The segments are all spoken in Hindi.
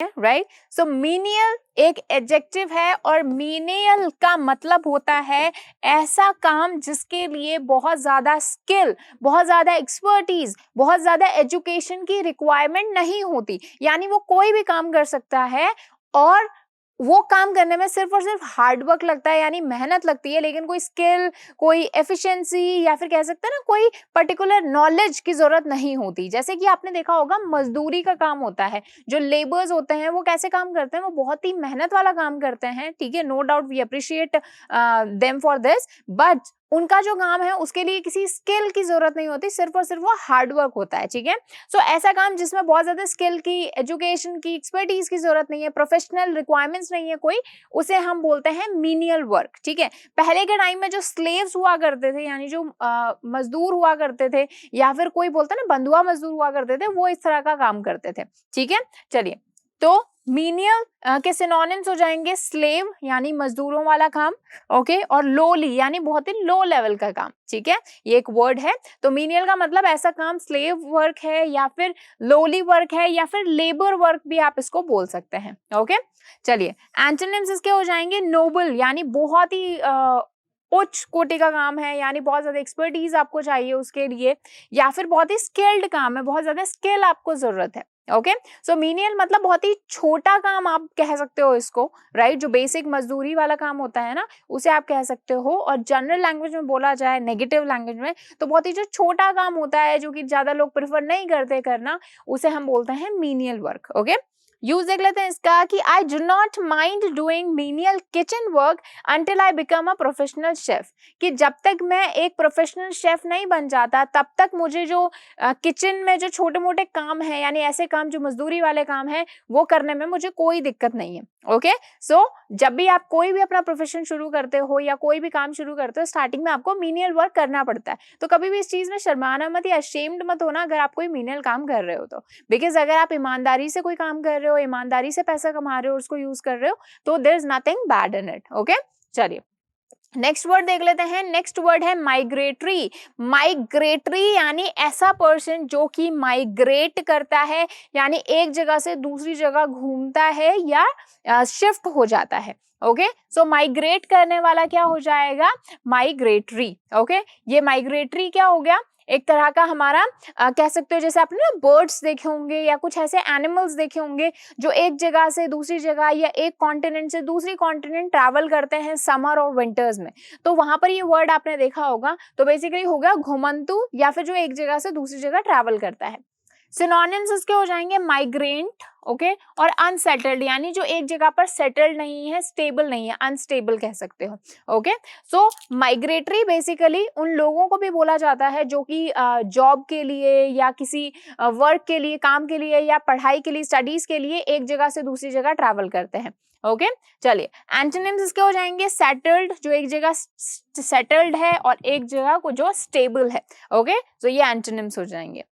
राइट। सो मीनियल एक एडजेक्टिव है और मीनियल का मतलब होता है ऐसा काम जिसके लिए बहुत ज्यादा स्किल, बहुत ज्यादा एक्सपर्टीज, बहुत ज्यादा एजुकेशन की रिक्वायरमेंट नहीं होती, यानी वो कोई भी काम कर सकता है और वो काम करने में सिर्फ और सिर्फ हार्ड वर्क लगता है, यानी मेहनत लगती है, लेकिन कोई स्किल, कोई एफिशिएंसी या फिर कह सकते हैं ना कोई पर्टिकुलर नॉलेज की जरूरत नहीं होती। जैसे कि आपने देखा होगा मजदूरी का काम होता है, जो लेबर्स होते हैं वो कैसे काम करते हैं, वो बहुत ही मेहनत वाला काम करते हैं, ठीक है, no doubt we appreciate them for this, but उनका जो काम है उसके लिए किसी स्किल की जरूरत नहीं होती, सिर्फ और सिर्फ वो हार्ड वर्क होता है, ठीक है। सो ऐसा काम जिसमें बहुत ज्यादा स्किल की, एजुकेशन की, एक्सपर्टीज की जरूरत नहीं है, प्रोफेशनल रिक्वायरमेंट्स नहीं है कोई, उसे हम बोलते हैं मीनियल वर्क, ठीक है। पहले के टाइम में जो स्लेव्स हुआ करते थे, यानी जो मजदूर हुआ करते थे, या फिर कोई बोलता है ना बंधुआ मजदूर हुआ करते थे, वो इस तरह का काम करते थे, ठीक है। चलिए, तो मीनियल के सिनोनिम्स हो जाएंगे स्लेव यानी मजदूरों वाला काम, ओके, और लोली यानी बहुत ही लो लेवल का काम, ठीक है, ये एक वर्ड है। तो मीनियल का मतलब ऐसा काम स्लेव वर्क है या फिर लोली वर्क है या फिर लेबर वर्क भी आप इसको बोल सकते हैं, ओके। चलिए, एंटोनिम्स इसके हो जाएंगे नोबल यानी बहुत ही उच्च कोटि का काम है, यानी बहुत ज्यादा एक्सपर्टीज आपको चाहिए उसके लिए, या फिर बहुत ही स्किल्ड काम है, बहुत ज्यादा स्किल आपको जरूरत है, ओके। सो मीनियल मतलब बहुत ही छोटा काम आप कह सकते हो इसको, राइट, जो बेसिक मजदूरी वाला काम होता है ना उसे आप कह सकते हो। और जनरल लैंग्वेज में बोला जाए, नेगेटिव लैंग्वेज में, तो बहुत ही जो छोटा काम होता है जो कि ज्यादा लोग प्रेफर नहीं करते करना, उसे हम बोलते हैं मीनियल वर्क, ओके। यूज देख लेते हैं इसका कि I do not mind doing menial kitchen work until I become a professional chef, कि जब तक मैं एक प्रोफेशनल शेफ नहीं बन जाता तब तक मुझे जो किचन में जो छोटे मोटे काम है, यानी ऐसे काम जो मजदूरी वाले काम है, वो करने में मुझे कोई दिक्कत नहीं है, ओके। सो जब भी आप कोई भी अपना प्रोफेशन शुरू करते हो या कोई भी काम शुरू करते हो, स्टार्टिंग में आपको मीनियल वर्क करना पड़ता है, तो कभी भी इस चीज में शर्माना मत या अशेम्ड मत होना अगर आप कोई मीनियल काम कर रहे हो तो, बिकॉज अगर आप ईमानदारी से कोई काम कर रहे हो, ईमानदारी से पैसा कमा रहे हो, उसको यूज कर रहे हो, तो there is nothing bad in it, okay. चलिए, नेक्स्ट वर्ड देख लेते हैं। नेक्स्ट वर्ड है माइग्रेटरी। माइग्रेटरी यानी ऐसा पर्सन जो कि माइग्रेट करता है, यानी एक जगह से दूसरी जगह घूमता है या शिफ्ट हो जाता है, ओके। सो माइग्रेट करने वाला क्या हो जाएगा, माइग्रेटरी, ओके। ये माइग्रेटरी क्या हो गया, एक तरह का हमारा कह सकते हो, जैसे आपने ना बर्ड्स देखे होंगे या कुछ ऐसे एनिमल्स देखे होंगे जो एक जगह से दूसरी जगह या एक कॉन्टिनेंट से दूसरी कॉन्टिनेंट ट्रैवल करते हैं समर और विंटर्स में, तो वहां पर ये वर्ड आपने देखा होगा। तो बेसिकली हो गया घुमंतु, या फिर जो एक जगह से दूसरी जगह ट्रैवल करता है। सिनोनिम्स इसके हो जाएंगे माइग्रेंट, ओके, और अनसेटल्ड यानी जो एक जगह पर सेटल्ड नहीं है, स्टेबल नहीं है, अनस्टेबल कह सकते हो, ओके। सो माइग्रेटरी बेसिकली उन लोगों को भी बोला जाता है जो कि जॉब के लिए या किसी वर्क के लिए, काम के लिए या पढ़ाई के लिए, स्टडीज के लिए एक जगह से दूसरी जगह ट्रैवल करते हैं, ओके। चलिए, एंटोनिम्स इसके हो जाएंगे सेटल्ड, जो एक जगह सेटल्ड है, और एक जगह को जो स्टेबल है, ओके। तो ये एंटोनिम्स हो जाएंगे।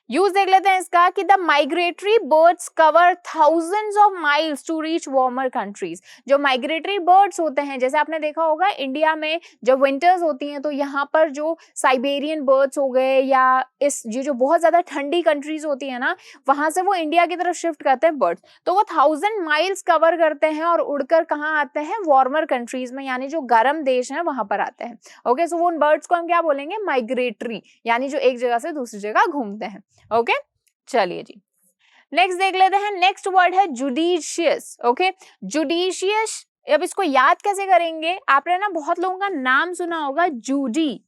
यूज देख लेते हैं इसका कि the migratory birds cover thousands of miles to reach warmer countries. जो माइग्रेटरी बर्ड्स होते हैं, जैसे आपने देखा होगा इंडिया में जब विंटर्स होती हैं तो यहाँ पर जो साइबेरियन बर्ड्स हो गए या इस ये जो बहुत ज्यादा ठंडी कंट्रीज होती है ना, वहां से वो इंडिया की तरफ शिफ्ट करते हैं बर्ड्स, तो वो 1000 माइल्स कवर करते हैं और उड़कर कहाँ आते हैं, वार्मर कंट्रीज में, यानी जो गर्म देश है वहां पर आते हैं, ओके। सो वो उन बर्ड्स को हम क्या बोलेंगे, माइग्रेटरी, यानी जो एक जगह से दूसरी जगह घूमते हैं, ओके। चलिए जी, नेक्स्ट देख लेते हैं। नेक्स्ट वर्ड है जुडिशियस, ओके। जुडिशियस, अब इसको याद कैसे करेंगे, आपने ना बहुत लोगों का नाम सुना होगा जूडी,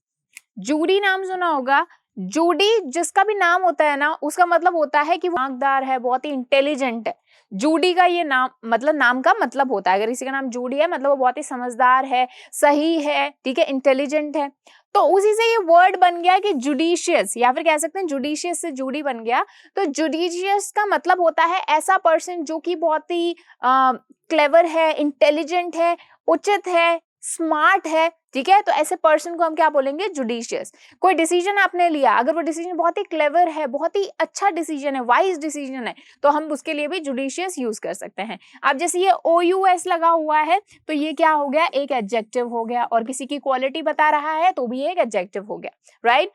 जूडी नाम सुना होगा। जूडी जिसका भी नाम होता है ना, उसका मतलब होता है कि वो दिमागदार है, बहुत ही इंटेलिजेंट है। जूडी का ये नाम मतलब, नाम का मतलब होता है, अगर किसी का नाम जूडी है मतलब वो बहुत ही समझदार है, सही है, ठीक है, इंटेलिजेंट है। तो उसी से ये वर्ड बन गया कि जुडिशियस, या फिर कह सकते हैं जुडिशियस से जूडी बन गया। तो जुडिशियस का मतलब होता है ऐसा पर्सन जो कि बहुत ही क्लेवर है, इंटेलिजेंट है, उचित है, स्मार्ट है, ठीक है। तो ऐसे पर्सन को हम क्या बोलेंगे, जुडिशियस। कोई डिसीजन आपने लिया, अगर वो डिसीजन बहुत ही क्लेवर है, बहुत ही अच्छा डिसीजन है, वाइज डिसीजन है, तो हम उसके लिए भी जुडिशियस यूज कर सकते हैं। अब जैसे ये OUS लगा हुआ है तो ये क्या हो गया, एक एडजेक्टिव हो गया, और किसी की क्वालिटी बता रहा है तो भी एक एडजेक्टिव हो गया, राइट।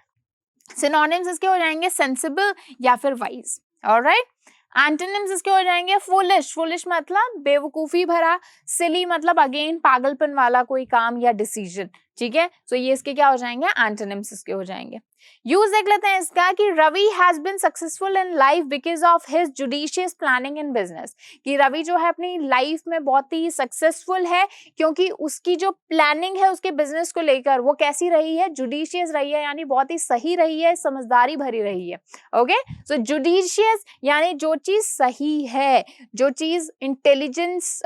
सिनोनिम्स इसके हो जाएंगे सेंसिबल या फिर वाइज, ऑलराइट। एंटोनिम्स इसके हो जाएंगे फुलिश, फुलिश मतलब बेवकूफी भरा, सिली मतलब अगेन पागलपन वाला कोई काम या डिसीजन, ठीक है। सो ये इसके क्या हो जाएंगे, एंटोनिम्स इसके हो जाएंगे। यूज देख लेते हैं इसका कि Ravi has been successful in life because of his judicious planning in business, कि रवि जो है अपनी लाइफ में बहुत ही सक्सेसफुल है क्योंकि उसकी जो प्लानिंग है उसके बिजनेस को लेकर वो कैसी रही है, जुडिशियस रही है, यानी बहुत ही सही रही है, समझदारी भरी रही है। ओके, सो जुडिशियस यानी जो चीज सही है, जो चीज इंटेलिजेंस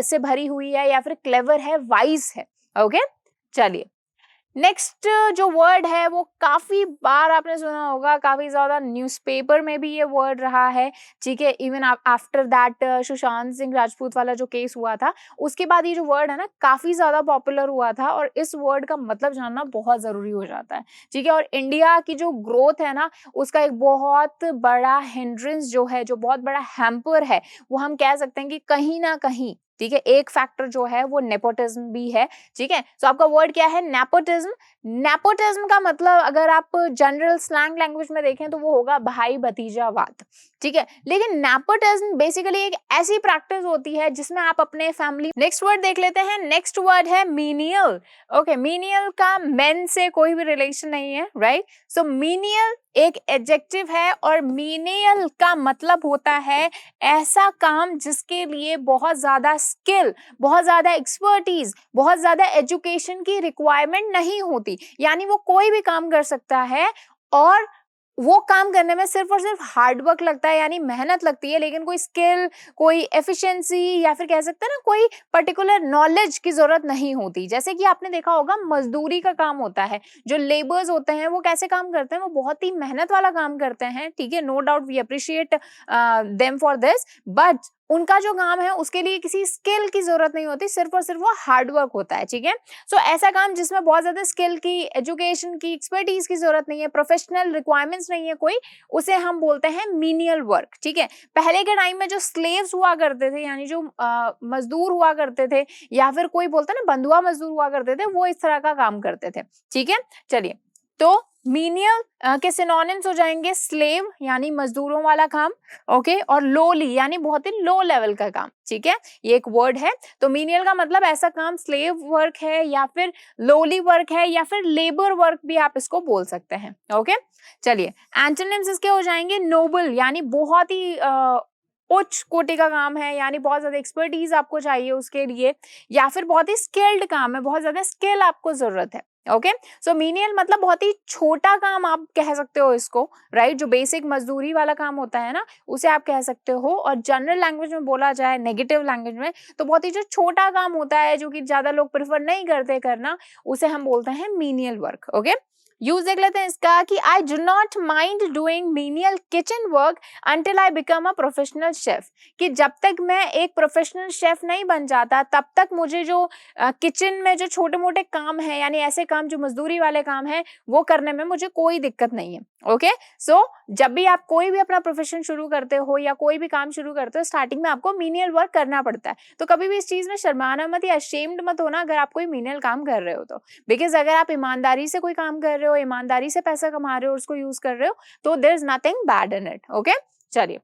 से भरी हुई है या फिर क्लेवर है, वाइज है। ओके, चलिए नेक्स्ट जो वर्ड है वो काफी बार आपने सुना होगा, काफी ज्यादा न्यूज़पेपर में भी ये वर्ड रहा है, ठीक है। Even after that Sushant Singh Rajput वाला जो केस हुआ था, उसके बाद ये जो वर्ड है ना काफी ज्यादा पॉपुलर हुआ था और इस वर्ड का मतलब जानना बहुत जरूरी हो जाता है, ठीक है। और इंडिया की जो ग्रोथ है ना उसका एक बहुत बड़ा हिंड्रेंस जो है, जो बहुत बड़ा हैम्पर है, वो हम कह सकते हैं कि कहीं ना कहीं, ठीक है, एक फैक्टर जो है वो नेपोटिज्म भी है, ठीक है। तो आपका वर्ड क्या है, नेपोटिज्म। नेपोटिज्म का मतलब अगर आप जनरल स्लैंग लैंग्वेज में देखें तो वो होगा भाई भतीजावाद, ठीक है। लेकिन नेपोटिज्म बेसिकली एक ऐसी प्रैक्टिस होती है जिसमें आप अपने फैमिली। नेक्स्ट वर्ड देख लेते हैं, नेक्स्ट वर्ड है मीनियल। ओके, मीनियल का मेन से कोई भी रिलेशन नहीं है, राइट। सो मीनियल एक एडजेक्टिव है और मीनियल का मतलब होता है ऐसा काम जिसके लिए बहुत ज्यादा स्किल, बहुत ज्यादा एक्सपर्टीज, बहुत ज्यादा एजुकेशन की रिक्वायरमेंट नहीं होती, यानी वो कोई भी काम कर सकता है और वो काम करने में सिर्फ और सिर्फ हार्ड वर्क लगता है, यानी मेहनत लगती है, लेकिन कोई स्किल, कोई एफिशिएंसी या फिर कह सकते हैं ना कोई पर्टिकुलर नॉलेज की जरूरत नहीं होती। जैसे कि आपने देखा होगा मजदूरी का काम होता है, जो लेबर्स होते हैं वो कैसे काम करते हैं, वो बहुत ही मेहनत वाला काम करते हैं, ठीक है। No doubt we appreciate them for this, but उनका जो काम है उसके लिए किसी स्किल की जरूरत नहीं होती, सिर्फ और सिर्फ वो हार्ड वर्क होता है, ठीक है। सो ऐसा काम जिसमें बहुत ज्यादा स्किल की, एजुकेशन की, एक्सपर्टीज की जरूरत नहीं है, प्रोफेशनल रिक्वायरमेंट्स नहीं है कोई, उसे हम बोलते हैं मीनियल वर्क, ठीक है। पहले के टाइम में जो स्लेव्स हुआ करते थे, यानी जो मजदूर हुआ करते थे या फिर कोई बोलता है ना बंधुआ मजदूर हुआ करते थे, वो इस तरह का काम करते थे, ठीक है। चलिए, तो मीनियल के सिनोनिम्स हो जाएंगे स्लेव यानी मजदूरों वाला काम, ओके, और लोली यानी बहुत ही लो लेवल का काम, ठीक है। ये एक वर्ड है। तो मीनियल का मतलब ऐसा काम, स्लेव वर्क है या फिर लोली वर्क है या फिर लेबर वर्क भी आप इसको बोल सकते हैं, ओके। चलिए, एंटोनिम्स इसके हो जाएंगे नोबल यानी बहुत ही उच्च कोटि का काम है, यानी बहुत ज्यादा एक्सपर्टीज आपको चाहिए उसके लिए, या फिर बहुत ही स्किल्ड काम है, बहुत ज्यादा स्किल आपको जरूरत है, ओके। सो मीनियल मतलब बहुत ही छोटा काम आप कह सकते हो इसको, राइट। जो बेसिक मजदूरी वाला काम होता है ना उसे आप कह सकते हो, और जनरल लैंग्वेज में बोला जाए, नेगेटिव लैंग्वेज में, तो बहुत ही जो छोटा काम होता है जो कि ज्यादा लोग प्रेफर नहीं करते करना, उसे हम बोलते हैं मीनियल वर्क, ओके। यूज देख लेते हैं इसका कि I do not mind doing menial kitchen work until I become a professional chef, कि जब तक मैं एक प्रोफेशनल शेफ नहीं बन जाता तब तक मुझे जो किचन में जो छोटे मोटे काम है, यानी ऐसे काम जो मजदूरी वाले काम है, वो करने में मुझे कोई दिक्कत नहीं है, ओके। सो जब भी आप कोई भी अपना प्रोफेशन शुरू करते हो या कोई भी काम शुरू करते हो, स्टार्टिंग में आपको मीनियल वर्क करना पड़ता है। तो कभी भी इस चीज में शर्माना मत या अशेम्ड मत होना अगर आप कोई मीनियल काम कर रहे हो तो, बिकॉज अगर आप ईमानदारी से कोई काम कर रहे हो, ईमानदारी से पैसा कमा रहे हो और उसको यूज कर रहे हो, तो there is nothing bad in it, okay. चलिए,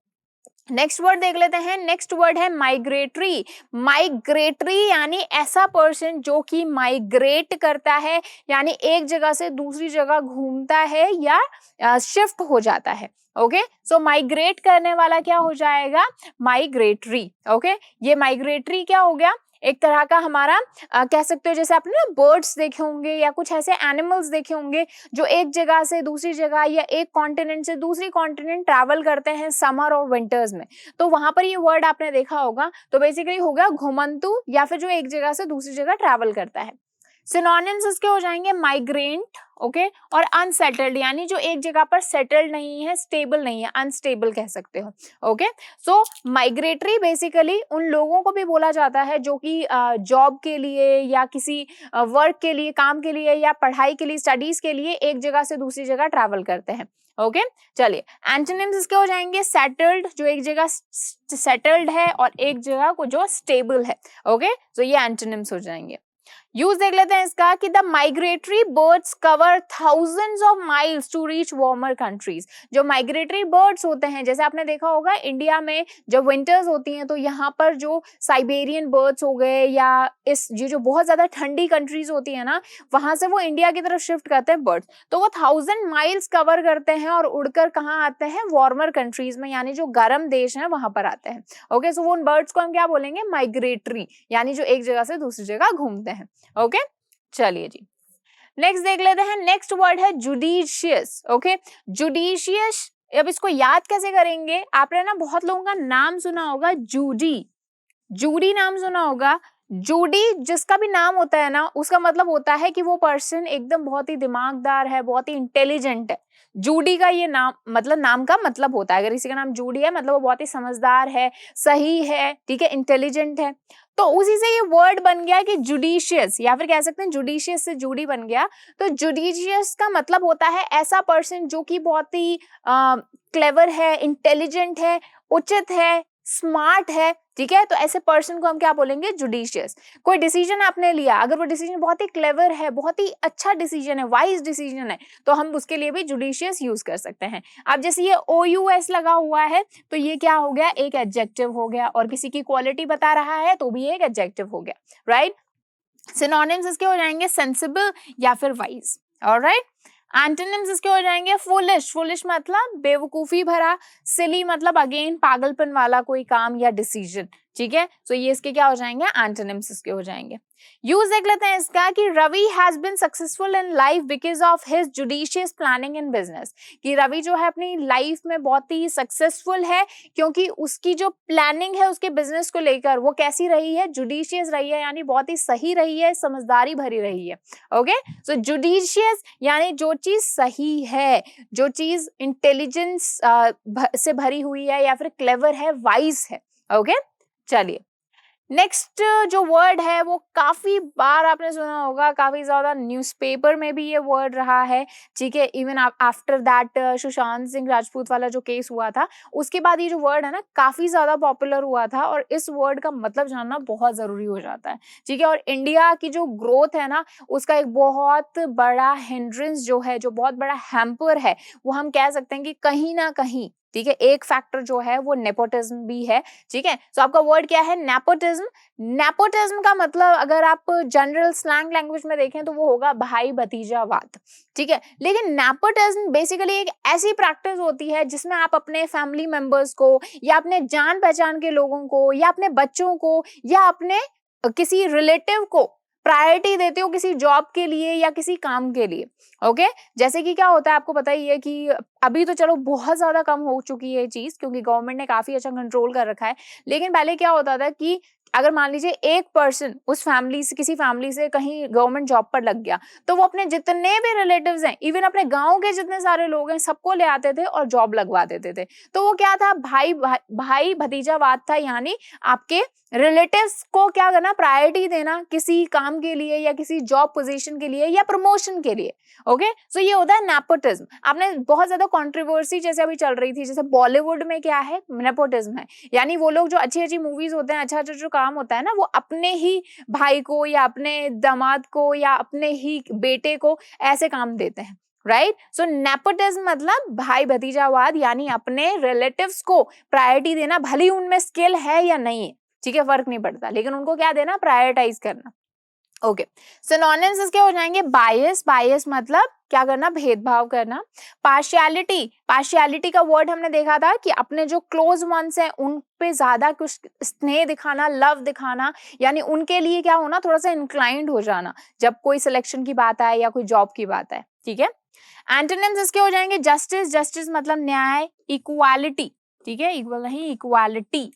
नेक्स्ट वर्ड देख लेते हैं। नेक्स्ट वर्ड है माइग्रेटरी। माइग्रेटरी यानी ऐसा पर्सन जो कि माइग्रेट करता है, यानी एक जगह से दूसरी जगह घूमता है या शिफ्ट हो जाता है, ओके। सो माइग्रेट करने वाला क्या हो जाएगा, माइग्रेटरी, ओके। ये माइग्रेटरी क्या हो गया, एक तरह का हमारा कह सकते हो, जैसे आपने ना बर्ड्स देखे होंगे या कुछ ऐसे एनिमल्स देखे होंगे जो एक जगह से दूसरी जगह या एक कॉन्टिनेंट से दूसरी कॉन्टिनेंट ट्रैवल करते हैं समर और विंटर्स में, तो वहां पर ये वर्ड आपने देखा होगा। तो बेसिकली हो गया घुमंतु, या फिर जो एक जगह से दूसरी जगह ट्रैवल करता है। सिनोनिम्स इसके हो जाएंगे माइग्रेंट, ओके, और अनसेटल्ड यानी जो एक जगह पर सेटल्ड नहीं है, स्टेबल नहीं है, अनस्टेबल कह सकते हो, ओके। सो माइग्रेटरी बेसिकली उन लोगों को भी बोला जाता है जो कि जॉब के लिए या किसी वर्क के लिए, काम के लिए या पढ़ाई के लिए, स्टडीज के लिए एक जगह से दूसरी जगह ट्रैवल करते हैं, ओके। चलिए, एंटोनिम्स इसके हो जाएंगे सेटल्ड, जो एक जगह सेटल्ड है, और एक जगह को जो स्टेबल है, ओके। सो ये एंटोनिम्स हो जाएंगे। यूज देख लेते हैं इसका कि the migratory birds cover thousands of miles to reach warmer countries. जो माइग्रेटरी बर्ड्स होते हैं, जैसे आपने देखा होगा इंडिया में जब विंटर्स होती हैं तो यहाँ पर जो साइबेरियन बर्ड्स हो गए या इस ये जो बहुत ज्यादा ठंडी कंट्रीज होती है ना, वहां से वो इंडिया की तरफ शिफ्ट करते हैं बर्ड्स, तो वो 1000 माइल्स कवर करते हैं और उड़कर कहाँ आते हैं, वार्मर कंट्रीज में, यानी जो गर्म देश हैं वहां पर आते हैं। ओके, सो वो उन बर्ड्स को हम क्या बोलेंगे, माइग्रेटरी, यानी जो एक जगह से दूसरी जगह घूमते हैं। ओके, चलिए जी, नेक्स्ट देख लेते हैं। नेक्स्ट वर्ड है जुडिशियस। ओके, जुडिशियस, अब इसको याद कैसे करेंगे, आपने ना बहुत लोगों का नाम सुना होगा, जूडी, जूडी नाम सुना होगा। जूडी जिसका भी नाम होता है ना, उसका मतलब होता है कि वो पर्सन एकदम बहुत ही दिमागदार है, बहुत ही इंटेलिजेंट है। जूडी का ये नाम मतलब नाम का मतलब होता है, अगर किसी का नाम जूडी है मतलब वो बहुत ही समझदार है, सही है, ठीक है, इंटेलिजेंट है। तो उसी से ये वर्ड बन गया कि जुडिशियस, या फिर कह सकते हैं जुडिशियस से जूडी बन गया। तो जुडिशियस का मतलब होता है ऐसा पर्सन जो कि बहुत ही क्लेवर है, इंटेलिजेंट है, उचित है, स्मार्ट है, ठीक है। तो ऐसे पर्सन को हम क्या बोलेंगे, जुडिशियस। कोई डिसीजन आपने लिया, अगर वो डिसीजन बहुत ही क्लेवर है, बहुत ही अच्छा डिसीजन है, वाइज डिसीजन है, तो हम उसके लिए भी जुडिशियस यूज कर सकते हैं। अब जैसे ये OUS लगा हुआ है तो ये क्या हो गया, एक एडजेक्टिव हो गया, और किसी की क्वालिटी बता रहा है तो भी एक एडजेक्टिव हो गया, राइट। सिनोनिम्स इसके हो जाएंगे सेंसिबल या फिर वाइज, ऑलराइट। एंटोनिम्स इसके हो जाएंगे फुलिश, फुलिश मतलब बेवकूफी भरा, सिली मतलब अगेन पागलपन वाला कोई काम या डिसीजन, ठीक है। तो ये इसके क्या हो जाएंगे, एंटोनिम्स इसके हो जाएंगे। यूज देख लेते हैं इसका कि Ravi has been successful in life because of his judicious planning in business. कि रवि जो है अपनी लाइफ में बहुत ही सक्सेसफुल है क्योंकि उसकी जो प्लानिंग है उसके बिजनेस को लेकर वो कैसी रही है, जुडिशियस रही है, यानी बहुत ही सही रही है, समझदारी भरी रही है। ओके, सो जुडिशियस यानी जो चीज सही है, जो चीज इंटेलिजेंस से भरी हुई है या फिर क्लेवर है, वाइज है। ओके, चलिए नेक्स्ट जो वर्ड है वो काफी बार आपने सुना होगा, काफी ज्यादा न्यूज़पेपर में भी ये वर्ड रहा है, ठीक है। Even after that Sushant Singh Rajput वाला जो केस हुआ था, उसके बाद ये जो वर्ड है ना काफी ज्यादा पॉपुलर हुआ था, और इस वर्ड का मतलब जानना बहुत जरूरी हो जाता है, ठीक है। और इंडिया की जो ग्रोथ है ना, उसका एक बहुत बड़ा हिंड्रेंस जो है, जो बहुत बड़ा हैम्पर है, वो हम कह सकते हैं कि कहीं ना कहीं, ठीक है, एक फैक्टर जो है वो नेपोटिज्म भी है, ठीक है। तो आपका वर्ड क्या है, नेपोटिज्म। नेपोटिज्म का मतलब अगर आप जनरल स्लैंग लैंग्वेज में देखें तो वो होगा भाई भतीजावाद, ठीक है। लेकिन नेपोटिज्म बेसिकली एक ऐसी प्रैक्टिस होती है जिसमें आप अपने फैमिली मेंबर्स को या अपने जान पहचान के लोगों को या अपने बच्चों को या अपने किसी रिलेटिव को प्रायोरिटी देते हो किसी जॉब के लिए या किसी काम के लिए। ओके, जैसे कि क्या होता है आपको पता ही है कि अभी तो चलो बहुत ज्यादा कम हो चुकी है ये चीज, क्योंकि गवर्नमेंट ने काफी अच्छा कंट्रोल कर रखा है। लेकिन पहले क्या होता था कि अगर मान लीजिए एक पर्सन उस फैमिली से, किसी फैमिली से कहीं गवर्नमेंट जॉब पर लग गया, तो वो अपने जितने भी रिलेटिव्स हैं, इवन अपने गांव के जितने सारे लोग हैं, सबको ले आते थे और जॉब लगवा देते थे। तो वो क्या था, भाई भतीजावाद था, यानी आपके रिलेटिव्स को क्या करना, प्रायोरिटी देना किसी काम के लिए या किसी जॉब पोजीशन के लिए या प्रमोशन के लिए। ओके, सो ये होता है नेपोटिज्म। आपने बहुत ज्यादा कंट्रोवर्सी जैसे अभी चल रही थी, जैसे बॉलीवुड में क्या है, नेपोटिज्म है, यानी वो लोग जो अच्छी अच्छी मूवीज होते हैं, अच्छा अच्छा जो काम होता है ना, वो अपने ही भाई को या अपने दामाद को या अपने ही बेटे को ऐसे काम देते हैं, राइट। सो नेपोटिज्म मतलब भाई भतीजावाद, यानी अपने रिलेटिव्स को प्रायोरिटी देना, भले उनमें स्किल है या नहीं है, ठीक है, फर्क नहीं पड़ता, लेकिन उनको क्या देना, प्रायोरिटाइज करना। ओके, सिनोनिम्स इसके हो जाएंगे बायस, बायस मतलब क्या करना, भेदभाव करना। पार्शियलिटी, पार्शियलिटी का वर्ड हमने देखा था कि अपने जो क्लोज वंस हैं उन पे ज्यादा कुछ स्नेह दिखाना, लव दिखाना, यानी उनके लिए क्या होना, थोड़ा सा इंक्लाइंड हो जाना जब कोई सिलेक्शन की बात आए या कोई जॉब की बात आए, ठीक है। एंटोनिम्स इसके हो जाएंगे जस्टिस, जस्टिस मतलब न्याय। इक्वालिटी, ठीक है, इक्वल नहीं, इक्वालिटी,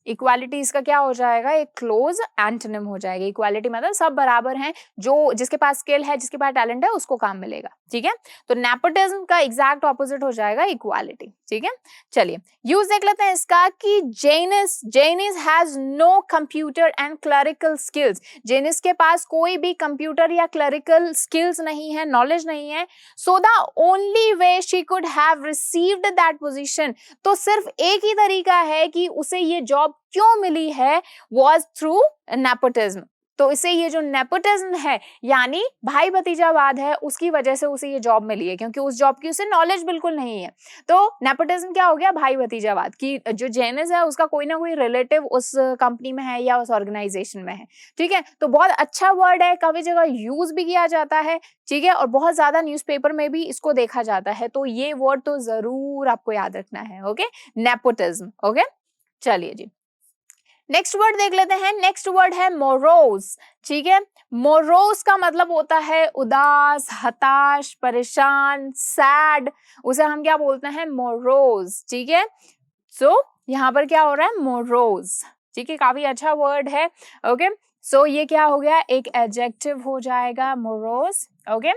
इक्वालिटी इसका क्या हो जाएगा, एक क्लोज एंटोनिम हो जाएगा। इक्वालिटी मतलब सब बराबर हैं, जो जिसके पास स्किल है, जिसके पास टैलेंट है, उसको काम मिलेगा, ठीक है। तो नेपोटिज्म का एग्जैक्ट ऑपोजिट हो जाएगा इक्वालिटी, ठीक है। चलिए यूज देख लेते हैं इसका कि Janice, Janice has no computer and clerical skills. Janice के पास कोई भी कंप्यूटर या क्लरिकल स्किल्स नहीं है, नॉलेज नहीं है। So the only way she could have received that position, तो सिर्फ एक ही तरीका है कि उसे ये जॉब क्यों मिली है, was through nepotism, तो इसे ये जो नेपोटिज्म है यानी भाई भतीजावाद है, उसकी वजह से उसे ये जॉब मिली है, क्योंकि उस जॉब की उसे नॉलेज बिल्कुल नहीं है। तो नेपोटिज्म क्या हो गया? भाई भतीजावाद की जो जेनिस है उसका कोई ना कोई रिलेटिव उस कंपनी में है या उस ऑर्गेनाइजेशन में है। ठीक है, तो बहुत अच्छा वर्ड है, काफी जगह यूज भी किया जाता है। ठीक है, और बहुत ज्यादा न्यूज़पेपर में भी इसको देखा जाता है, तो ये वर्ड तो जरूर आपको याद रखना है। Okay, nepotism. ओके, चलिए जी, नेक्स्ट वर्ड देख लेते हैं। नेक्स्ट वर्ड है मोरोज। ठीक है, मोरोज का मतलब होता है उदास, हताश, परेशान, सैड, उसे हम क्या बोलते हैं? मोरोज। ठीक है, सो यहाँ पर क्या हो रहा है? मोरोज। ठीक है, काफी अच्छा वर्ड है। ओके, सो ये क्या हो गया? एक एडजेक्टिव हो जाएगा मोरोज। ओके,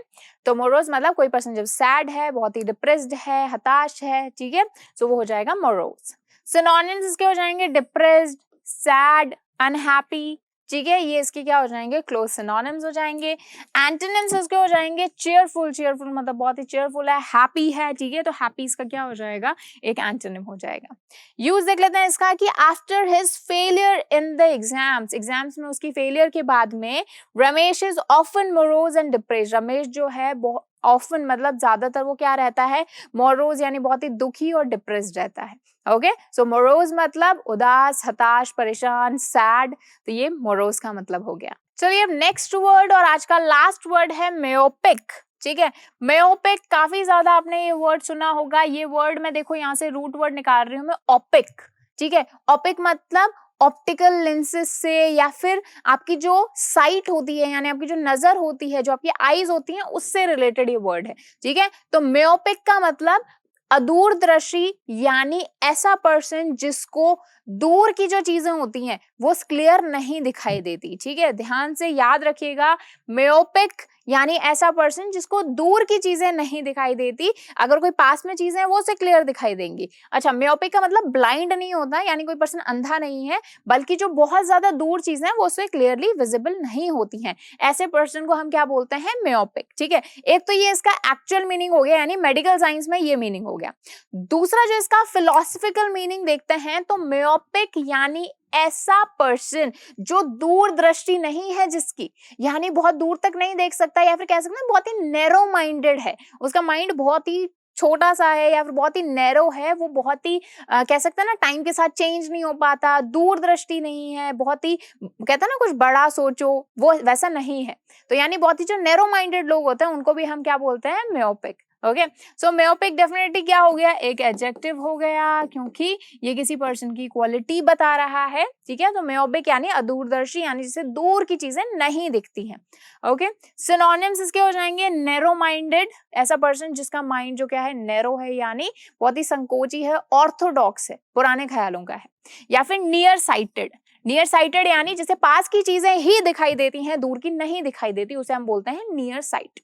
तो मोरोज मतलब कोई पर्सन जब सैड है, बहुत ही डिप्रेस्ड है, हताश है, ठीक है, सो वो हो जाएगा मोरोज। सिनोनिम्स इसके हो जाएंगे डिप्रेस्ड, सैड, अनहैप्पी। ठीक है, ये इसके क्या हो जाएंगे? क्लोज सिनोनिम्स हो जाएंगे। एंटोनिम्स इसके हो जाएंगे चीयरफुल, चीयरफुल मतलब बहुत ही चीयरफुल है, हैप्पी है। ठीक है, तो हैप्पी इसका क्या हो जाएगा? एक एंटोनिम हो जाएगा। यूज देख लेते हैं इसका कि after his failure in the exams, exams में उसकी फेलियर के बाद में Ramesh is often morose and depressed. Ramesh जो है बहुत ऑफन मतलब ज्यादातर वो क्या रहता है? मोरोज यानी बहुत ही दुखी और डिप्रेस्ड रहता है। ओके, सो मोरोज मतलब उदास, हताश, परेशान, सैड, तो ये मोरोज का मतलब हो गया। चलिए अब नेक्स्ट वर्ड और आज का लास्ट वर्ड है मेयोपिक। ठीक है, मेयोपिक काफी ज्यादा आपने ये वर्ड सुना होगा। ये वर्ड में देखो यहाँ से रूट वर्ड निकाल रही हूँ मैं, ओपिक। ठीक है, ओपिक मतलब ऑप्टिकल लेंसेज से या फिर आपकी जो साइट होती है यानी आपकी जो नजर होती है, जो आपकी आईज होती हैं, उससे रिलेटेड ये वर्ड है। ठीक है, तो मेयोपिक का मतलब अदूरदर्शी यानी ऐसा पर्सन जिसको दूर की जो चीजें होती हैं वो क्लियर नहीं दिखाई देती। ठीक है, ध्यान से याद रखिएगा, मेयोपिक यानी ऐसा पर्सन जिसको दूर की चीजें नहीं दिखाई देती, अगर कोई पास में चीजें हैं वो उसे क्लियर दिखाई देंगी। अच्छा, मेयोपिक का मतलब ब्लाइंड नहीं होता, यानी कोई पर्सन अंधा नहीं है, बल्कि जो बहुत ज्यादा दूर चीजें हैं वो उसे क्लियरली विजिबल नहीं होती हैं, ऐसे पर्सन को हम क्या बोलते हैं? मेयोपिक। ठीक है, एक तो ये इसका एक्चुअल मीनिंग हो गया, यानी मेडिकल साइंस में ये मीनिंग हो गया। दूसरा जो इसका फिलोसफिकल मीनिंग देखते हैं तो मेयोपिक यानी ऐसा पर्सन जो दूरदृष्टि नहीं है जिसकी, यानी बहुत दूर तक नहीं देख सकता, या फिर कह सकते हैं बहुत ही नैरो माइंडेड है, उसका माइंड बहुत ही छोटा सा है या फिर बहुत ही नैरो है, वो बहुत ही कह सकते हैं ना टाइम के साथ चेंज नहीं हो पाता, दूरदृष्टि नहीं है, बहुत ही कहते हैं ना कुछ बड़ा सोचो, वो वैसा नहीं है। तो यानी बहुत ही जो नैरो माइंडेड लोग होते हैं उनको भी हम क्या बोलते हैं? मेयोपिक। ओके, सो मेयोपिक डेफिनेटली क्या हो गया? एक एडजेक्टिव हो गया, क्योंकि ये किसी पर्सन की क्वालिटी बता रहा है। ठीक है, तो मेयोपिक यानी अदूरदर्शी, यानी जिसे दूर की चीजें नहीं दिखती हैं। ओके, सिनोनिम्स इसके हो जाएंगे नैरो माइंडेड, ऐसा पर्सन जिसका माइंड जो क्या है? नैरो है, यानी बहुत ही संकोची है, ऑर्थोडॉक्स है, पुराने ख्यालों का है, या फिर नियर साइटेड। नियर साइटेड यानी जिसे पास की चीजें ही दिखाई देती हैं, दूर की नहीं दिखाई देती, उसे हम बोलते हैं नियर साइट।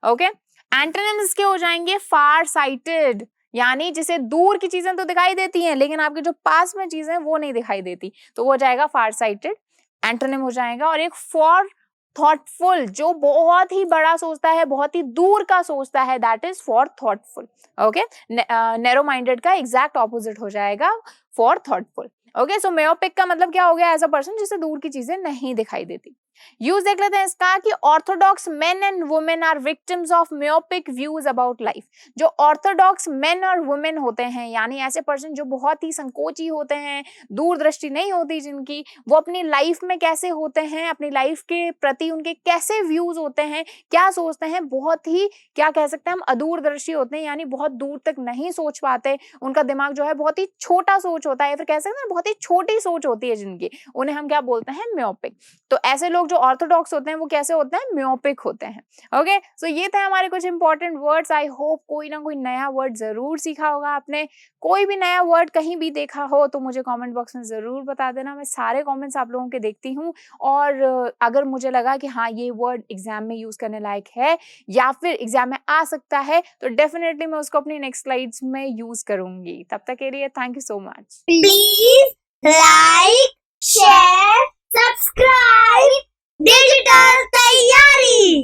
ओके, एंटोनिम्स इसके हो जाएंगे फार साइटेड, यानी जिसे दूर की चीजें तो दिखाई देती हैं लेकिन आपके जो पास में चीजें हैं वो नहीं दिखाई देती, तो वो हो जाएगा फार साइटेड, एंटोनिम हो जाएगा। और एक फॉर थॉटफुल, जो बहुत ही बड़ा सोचता है, बहुत ही दूर का सोचता है, that is for thoughtful. Okay, narrow minded का एग्जैक्ट ऑपोजिट हो जाएगा फॉर थॉटफुल। ओके, सो मेयोपिक का मतलब क्या हो गया? ऐसा पर्सन जिसे दूर की चीजें नहीं दिखाई देती। यूज देख लेते हैं इसका कि orthodox men and women are victims of myopic views about life. जो ऑर्थोडॉक्स मेन और वुमेन होते हैं, यानी ऐसे पर्सन जो बहुत ही संकोची होते हैं, दूरदृष्टि नहीं होती जिनकी, वो अपनी लाइफ में कैसे होते हैं, अपनी लाइफ के प्रति उनके कैसे व्यूज होते हैं, क्या सोचते हैं, बहुत ही क्या कह सकते हैं हम? अदूरदर्शी होते हैं, यानी बहुत दूर तक नहीं सोच पाते, उनका दिमाग जो है बहुत ही छोटा सोच होता है, या फिर कह सकते हैं बहुत ही छोटी सोच होती है जिनकी, उन्हें हम क्या बोलते हैं? मेयोपिक। तो ऐसे लोग जो ऑर्थोडॉक्स होते हैं वो कैसे होते हैं? मेयोपिक होते हैं। ओके, सो ये थे हमारे कुछ इंपॉर्टेंट वर्ड्स। आई होप कोई ना कोई नया वर्ड जरूर सीखा होगा आपने। कोई भी नया वर्ड कहीं भी देखा हो तो मुझे कमेंट बॉक्स में जरूर बता देना, मैं सारे कमेंट्स आप लोगों के देखती हूँ, और अगर मुझे लगा कि हाँ ये वर्ड एग्जाम में यूज करने लायक है या फिर एग्जाम में आ सकता है, तो डेफिनेटली मैं उसको अपनी नेक्स्ट स्लाइड्स में यूज करूंगी। तब तक के लिए thank you so much. Please like, share, subscribe digital तैयारी।